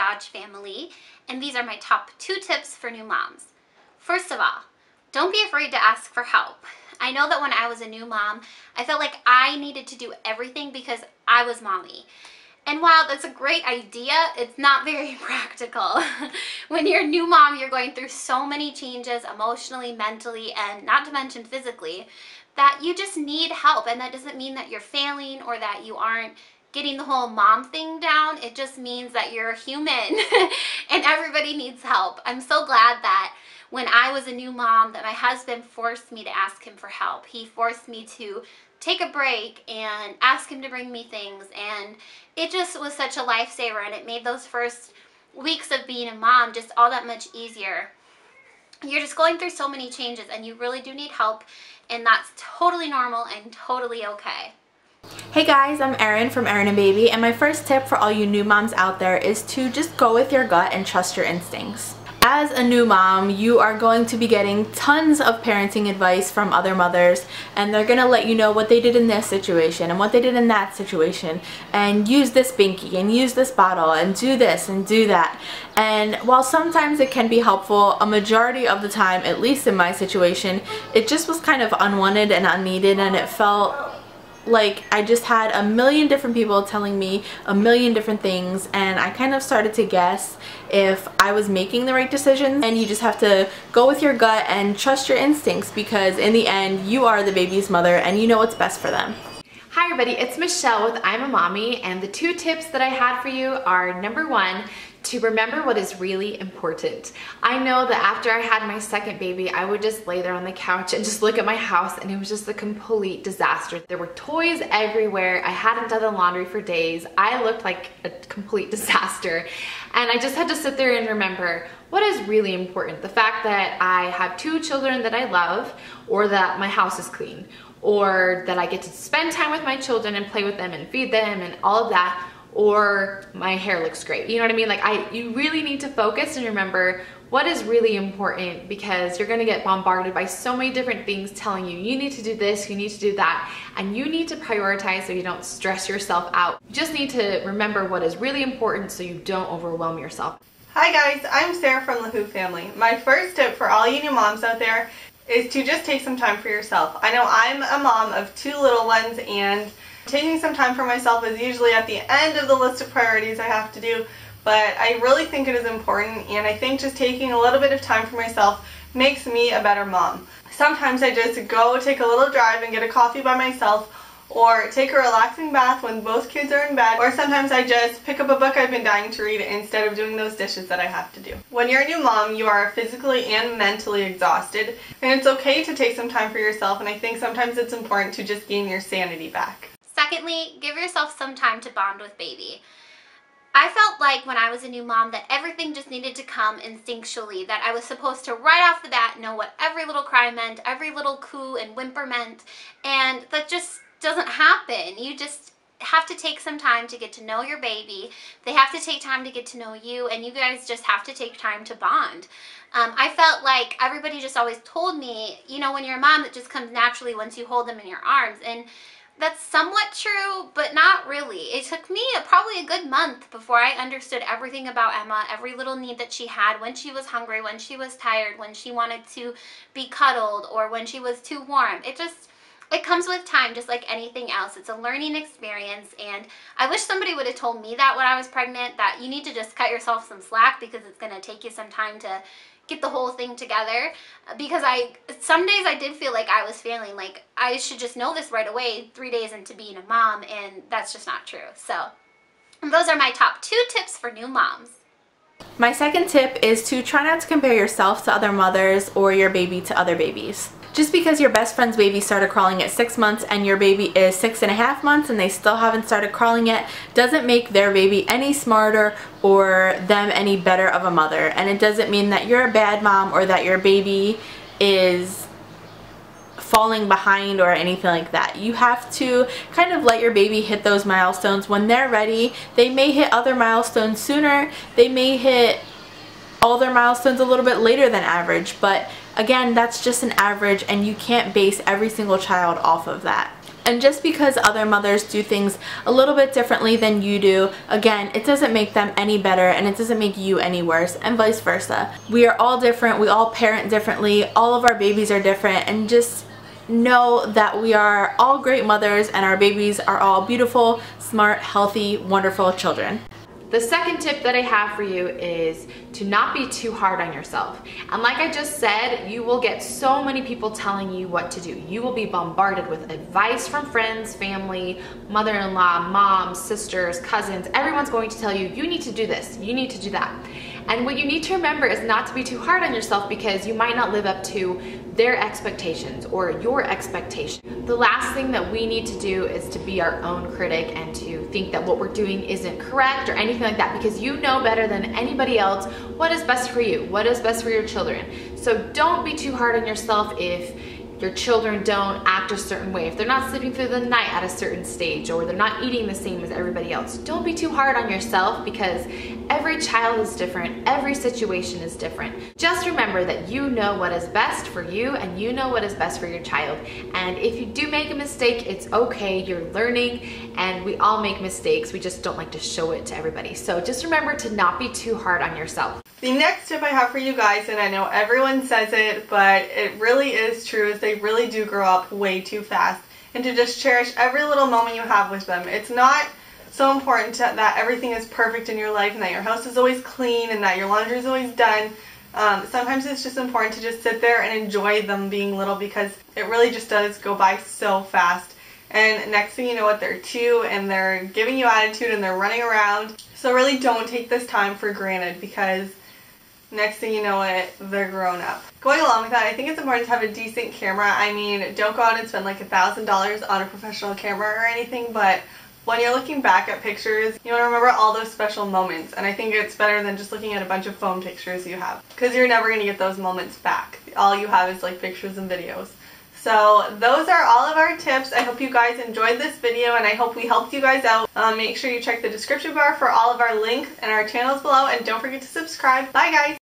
Dodge family, and these are my top 2 tips for new moms. First of all, don't be afraid to ask for help. I know that when I was a new mom, I felt like I needed to do everything because I was mommy. And while that's a great idea, it's not very practical. When you're a new mom, you're going through so many changes emotionally, mentally, and not to mention physically, that you just need help. And that doesn't mean that you're failing or that you aren't getting the whole mom thing down. It just means that you're human and everybody needs help. I'm so glad that when I was a new mom that my husband forced me to ask him for help. He forced me to take a break and ask him to bring me things, and it just was such a lifesaver, and it made those first weeks of being a mom just all that much easier. You're just going through so many changes and you really do need help, and that's totally normal and totally okay. Hey guys, I'm Erin from Erin and Baby, and my first tip for all you new moms out there is to just go with your gut and trust your instincts. As a new mom, you are going to be getting tons of parenting advice from other mothers, and they're going to let you know what they did in this situation and what they did in that situation, and use this binky and use this bottle and do this and do that. And while sometimes it can be helpful, a majority of the time, at least in my situation, it just was kind of unwanted and unneeded, and it felt like I just had a million different people telling me a million different things, and I kind of started to guess if I was making the right decisions. And you just have to go with your gut and trust your instincts, because in the end you are the baby's mother and you know what's best for them. Hi everybody, it's Michelle with I'm a Mommy, and the 2 tips that I had for you are: number 1, to remember what is really important. I know that after I had my second baby, I would just lay there on the couch and just look at my house, and it was just a complete disaster. There were toys everywhere. I hadn't done the laundry for days. I looked like a complete disaster. And I just had to sit there and remember what is really important. The fact that I have 2 children that I love, or that my house is clean, or that I get to spend time with my children and play with them and feed them and all of that, or my hair looks great. You know what I mean? Like, you really need to focus and remember what is really important, because you're gonna get bombarded by so many different things telling you, you need to do this, you need to do that, and you need to prioritize so you don't stress yourself out. You just need to remember what is really important so you don't overwhelm yourself. Hi guys, I'm Sarah from the Who Family. My first tip for all you new moms out there is to just take some time for yourself. I know I'm a mom of 2 little ones, and taking some time for myself is usually at the end of the list of priorities I have to do, but I really think it is important, and I think just taking a little bit of time for myself makes me a better mom. Sometimes I just go take a little drive and get a coffee by myself, or take a relaxing bath when both kids are in bed, or sometimes I just pick up a book I've been dying to read instead of doing those dishes that I have to do. When you're a new mom, you are physically and mentally exhausted, and it's okay to take some time for yourself, and I think sometimes it's important to just gain your sanity back. Secondly, give yourself some time to bond with baby. I felt like when I was a new mom that everything just needed to come instinctually, that I was supposed to right off the bat know what every little cry meant, every little coo and whimper meant, and that just doesn't happen. You just have to take some time to get to know your baby. They have to take time to get to know you, and you guys just have to take time to bond. I felt like everybody just always told me, you know, when you're a mom, it just comes naturally once you hold them in your arms, and that's somewhat true, but not really. It took me probably a good month before I understood everything about Emma, every little need that she had, when she was hungry, when she was tired, when she wanted to be cuddled, or when she was too warm. It comes with time, just like anything else. It's a learning experience, and I wish somebody would have told me that when I was pregnant, that you need to just cut yourself some slack because it's going to take you some time to get the whole thing together, because some days I did feel like I was failing, like I should just know this right away 3 days into being a mom, and that's just not true. So those are my top 2 tips for new moms. My second tip is to try not to compare yourself to other mothers or your baby to other babies. Just because your best friend's baby started crawling at 6 months and your baby is 6.5 months and they still haven't started crawling yet doesn't make their baby any smarter or them any better of a mother. And it doesn't mean that you're a bad mom or that your baby is falling behind or anything like that. You have to kind of let your baby hit those milestones when they're ready. They may hit other milestones sooner. They may hit all their milestones a little bit later than average, but again, that's just an average, and you can't base every single child off of that. And just because other mothers do things a little bit differently than you do, again, it doesn't make them any better and it doesn't make you any worse, and vice versa. We are all different, we all parent differently, all of our babies are different, and just know that we are all great mothers and our babies are all beautiful, smart, healthy, wonderful children. The second tip that I have for you is to not be too hard on yourself. And like I just said, you will get so many people telling you what to do. You will be bombarded with advice from friends, family, mother-in-law, moms, sisters, cousins. Everyone's going to tell you, you need to do this, you need to do that. And what you need to remember is not to be too hard on yourself, because you might not live up to their expectations or your expectations. The last thing that we need to do is to be our own critic and to think that what we're doing isn't correct or anything like that, because you know better than anybody else what is best for you, what is best for your children. So don't be too hard on yourself if your children don't act a certain way, if they're not sleeping through the night at a certain stage, or they're not eating the same as everybody else. Don't be too hard on yourself, because every child is different, every situation is different. Just remember that you know what is best for you and you know what is best for your child. And if you do make a mistake, it's okay, you're learning, and we all make mistakes, we just don't like to show it to everybody. So just remember to not be too hard on yourself. The next tip I have for you guys, and I know everyone says it, but it really is true, is they really do grow up way too fast, and to just cherish every little moment you have with them. It's not so important that everything is perfect in your life and that your house is always clean and that your laundry is always done. Sometimes it's just important to just sit there and enjoy them being little, because it really just does go by so fast. And next thing you know, they're 2 and they're giving you attitude and they're running around. So really don't take this time for granted, because next thing you know they're grown up. Going along with that, I think it's important to have a decent camera. I mean, don't go out and spend like $1,000 on a professional camera or anything, but when you're looking back at pictures, you want to remember all those special moments. And I think it's better than just looking at a bunch of phone pictures you have, because you're never going to get those moments back. All you have is like pictures and videos. So those are all of our tips. I hope you guys enjoyed this video, and I hope we helped you guys out. Make sure you check the description bar for all of our links and our channels below, and don't forget to subscribe. Bye guys!